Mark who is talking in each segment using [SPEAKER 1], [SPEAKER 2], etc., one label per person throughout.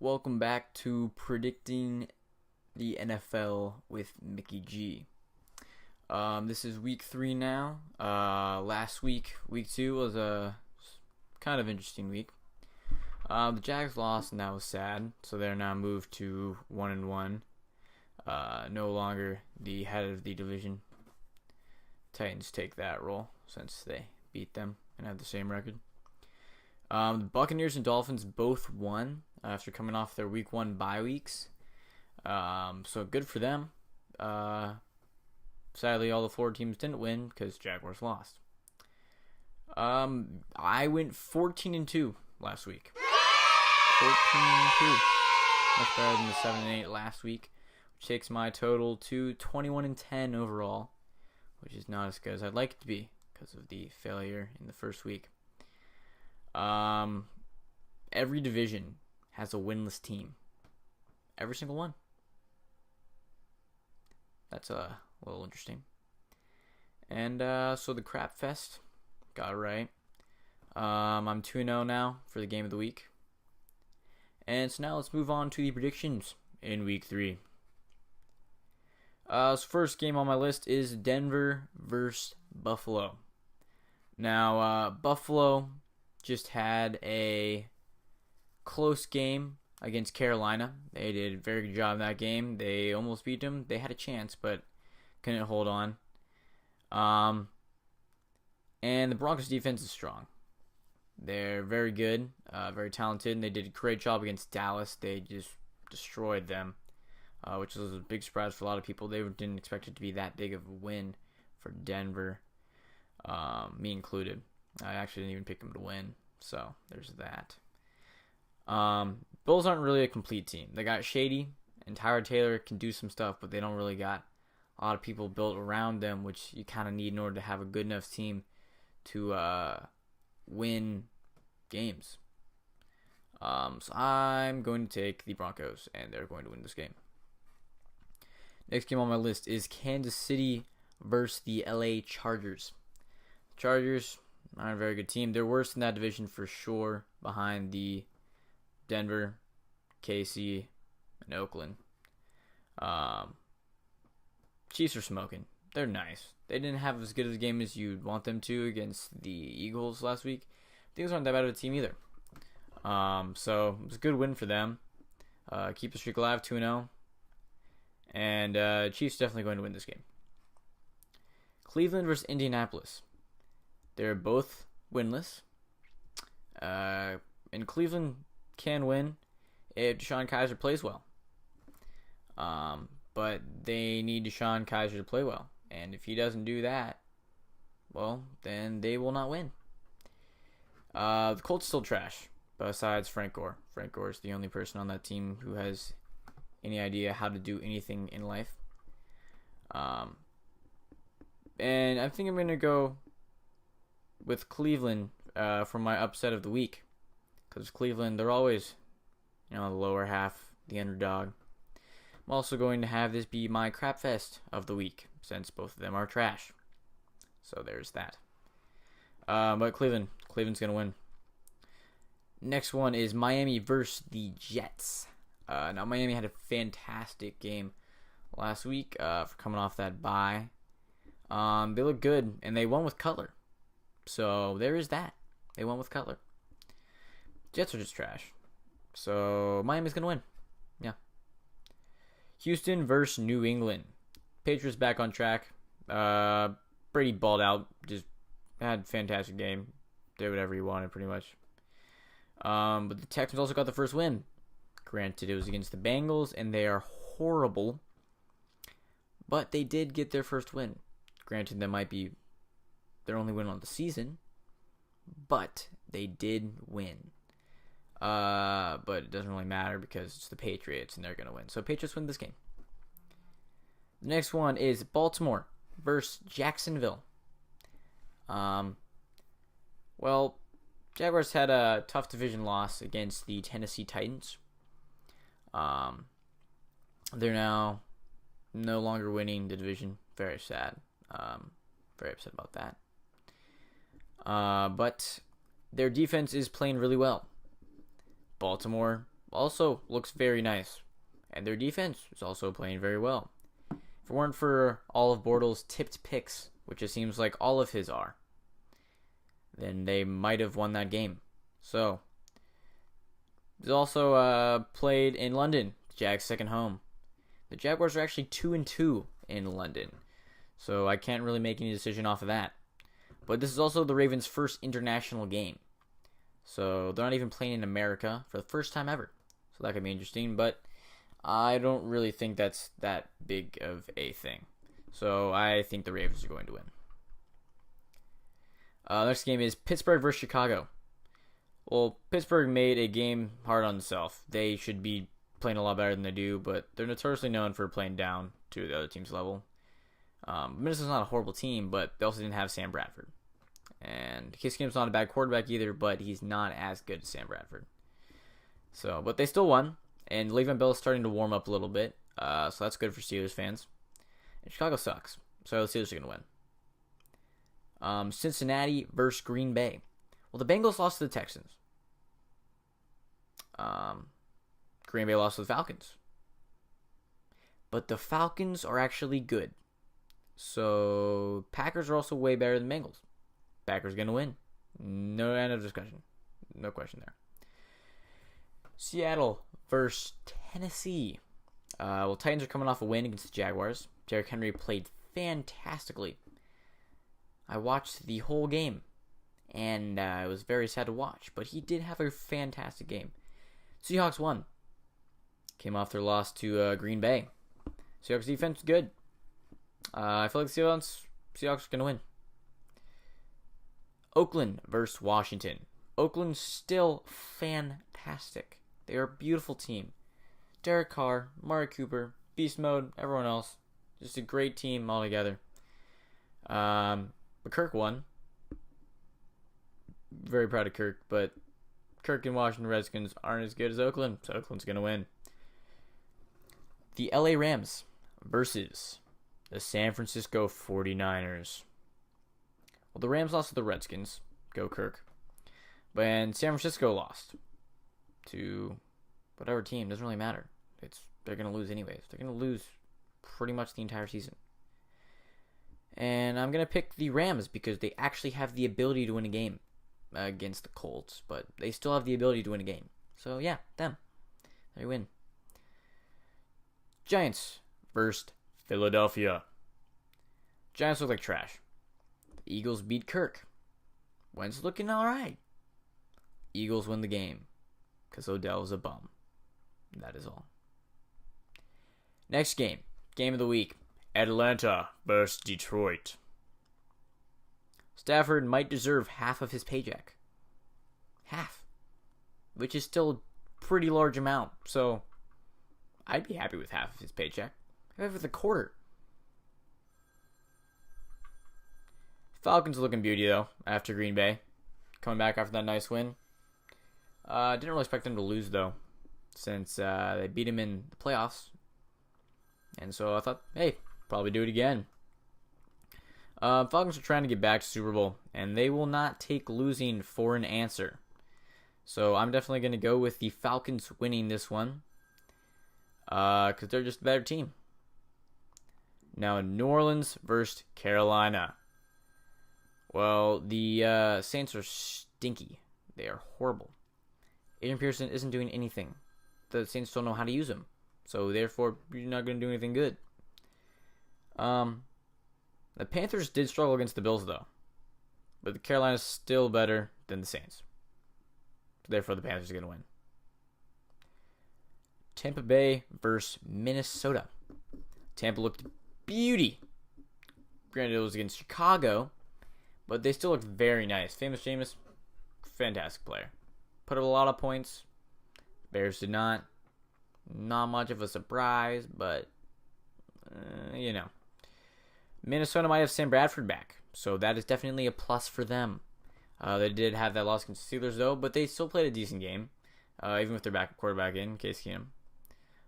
[SPEAKER 1] Welcome back to Predicting the NFL with Mickey G. This is week 3 now. Last week, week 2, was a kind of interesting week. The Jags lost, and that was sad, so they're now moved to 1-1. No longer the head of the division. Titans take that role since they beat them and have the same record. The Buccaneers and Dolphins both won after coming off their week 1 bye weeks. So good for them. Sadly, all the 4 teams didn't win because Jaguars lost. I went 14-2 last week. 14-2. Much better than the 7-8 last week, which takes my total to 21-10 overall, which is not as good as I'd like it to be because of the failure in the first week. Every division has a winless team. Every single one. That's a little interesting. And so the Crap Fest got it right. I'm 2-0 now for the game of the week. And so now let's move on to the predictions in week 3. So first game on my list is Denver versus Buffalo. Now, Buffalo just had a close game against Carolina. They did a very good job in that game. They almost beat them. They had a chance, but couldn't hold on. And the Broncos defense is strong. They're very good, very talented, and they did a great job against Dallas. They just destroyed them, which was a big surprise for a lot of people. They didn't expect it to be that big of a win for Denver, me included. I actually didn't even pick them to win, so there's that. Bills aren't really a complete team. They got Shady, and Tyrod Taylor can do some stuff, but they don't really got a lot of people built around them, which you kind of need in order to have a good enough team to win games. So I'm going to take the Broncos, and they're going to win this game. Next game on my list is Kansas City versus the LA Chargers. Chargers aren't a very good team. They're worse in that division for sure, behind the Denver, KC, and Oakland. Chiefs are smoking. They're nice. They didn't have as good of a game as you'd want them to against the Eagles last week. The Eagles aren't that bad of a team either. So it was a good win for them. Keep the streak alive, 2-0. And Chiefs definitely going to win this game. Cleveland versus Indianapolis. They're both winless. And Cleveland can win if DeShone Kizer plays well. But they need DeShone Kizer to play well. And if he doesn't do that, well, then they will not win. The Colts still trash, besides Frank Gore. Frank Gore is the only person on that team who has any idea how to do anything in life. And I think I'm going to go with Cleveland for my upset of the week. Because Cleveland, they're always, the lower half, the underdog. I'm also going to have this be my crap fest of the week, since both of them are trash. So there's that. But Cleveland's going to win. Next one is Miami versus the Jets. Now, Miami had a fantastic game last week for coming off that bye. They look good, and they won with Cutler. So there is that. They won with Cutler. Jets are just trash. So Miami's going to win. Yeah. Houston versus New England. Patriots back on track. Brady balled out. Just had a fantastic game. Did whatever he wanted, pretty much. But the Texans also got the first win. Granted, it was against the Bengals, and they are horrible. But they did get their first win. Granted, that might be their only win on the season. But they did win. But it doesn't really matter because it's the Patriots, and they're going to win. So Patriots win this game. The next one is Baltimore versus Jacksonville. Well, Jaguars had a tough division loss against the Tennessee Titans. They're now no longer winning the division. Very sad. Very upset about that. But their defense is playing really well. Baltimore also looks very nice. And their defense is also playing very well. If it weren't for all of Bortles' tipped picks, which it seems like all of his are, then they might have won that game. So, he's also played in London, Jags' second home. The Jaguars are actually 2-2 in London, so I can't really make any decision off of that. But this is also the Ravens' first international game. So they're not even playing in America for the first time ever. So that could be interesting, but I don't really think that's that big of a thing. So I think the Ravens are going to win. Next game is Pittsburgh versus Chicago. Well, Pittsburgh made a game hard on themselves. They should be playing a lot better than they do, but they're notoriously known for playing down to the other team's level. Minnesota's not a horrible team, but they also didn't have Sam Bradford. And Case Keenum's not a bad quarterback either, but he's not as good as Sam Bradford. So, but they still won, and Le'Veon Bell is starting to warm up a little bit, so that's good for Steelers fans. And Chicago sucks, so the Steelers are going to win. Cincinnati versus Green Bay. Well, the Bengals lost to the Texans. Green Bay lost to the Falcons. But the Falcons are actually good. So, Packers are also way better than Bengals. Packers going to win. No end of discussion. No question there. Seattle versus Tennessee. Well, Titans are coming off a win against the Jaguars. Derrick Henry played fantastically. I watched the whole game, and it was very sad to watch, but he did have a fantastic game. Seahawks won. Came off their loss to Green Bay. Seahawks defense is good. I feel like the Seahawks are going to win. Oakland versus Washington. Oakland's still fantastic. They are a beautiful team. Derek Carr, Amari Cooper, Beast Mode, everyone else. Just a great team altogether. But Kirk won. Very proud of Kirk, but Kirk and Washington Redskins aren't as good as Oakland, so Oakland's going to win. The LA Rams versus the San Francisco 49ers. Well, the Rams lost to the Redskins. Go Kirk. But San Francisco lost to whatever team. Doesn't really matter. They're going to lose anyways. They're going to lose pretty much the entire season. And I'm going to pick the Rams because they actually have the ability to win a game against the Colts. But they still have the ability to win a game. So, yeah, them. They win. Giants versus Philadelphia. Giants look like trash. The Eagles beat Kirk. Wentz looking alright. Eagles win the game because Odell is a bum. That is all. Next game. Game of the week. Atlanta versus Detroit. Stafford might deserve half of his paycheck. Half. Which is still a pretty large amount. So, I'd be happy with half of his paycheck. Maybe with a quarter. Falcons looking beauty, though, after Green Bay. Coming back after that nice win. Didn't really expect them to lose, though, since they beat him in the playoffs. And so I thought, hey, probably do it again. Falcons are trying to get back to Super Bowl, and they will not take losing for an answer. So I'm definitely going to go with the Falcons winning this one, because they're just a better team. Now, New Orleans versus Carolina. Well, the Saints are stinky. They are horrible. Adrian Peterson isn't doing anything. The Saints don't know how to use him. So, therefore, you're not going to do anything good. The Panthers did struggle against the Bills, though. But the Carolina's still better than the Saints. Therefore, the Panthers are going to win. Tampa Bay versus Minnesota. Tampa looked beauty. Granted, it was against Chicago, but they still looked very nice. Famous Jameis, fantastic player. Put up a lot of points. Bears did not. Not much of a surprise, but, you know. Minnesota might have Sam Bradford back, so that is definitely a plus for them. They did have that loss against the Steelers, though, but they still played a decent game, even with their backup quarterback in Case Keenum.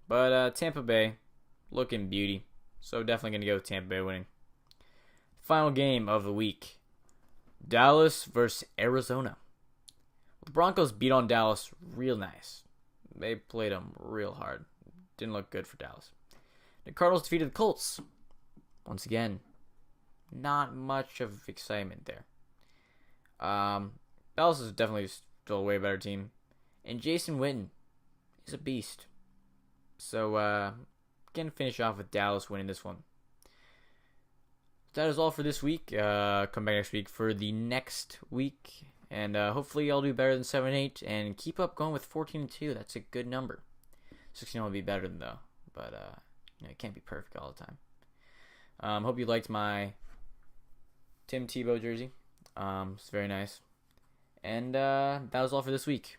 [SPEAKER 1] But Tampa Bay, looking beauty, so definitely going to go with Tampa Bay winning. Final game of the week, Dallas versus Arizona. The Broncos beat on Dallas real nice. They played them real hard. Didn't look good for Dallas. The Cardinals defeated the Colts. Once again, not much of excitement there. Dallas is definitely still a way better team. And Jason Witten is a beast. So, gonna finish off with Dallas winning this one. That is all for this week. Come back next week for the next week. And hopefully I'll do better than 7-8 and keep up going with 14-2. That's a good number. 16 will be better than though. But it can't be perfect all the time. Hope you liked my Tim Tebow jersey. It's very nice. And that was all for this week.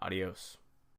[SPEAKER 1] Adios.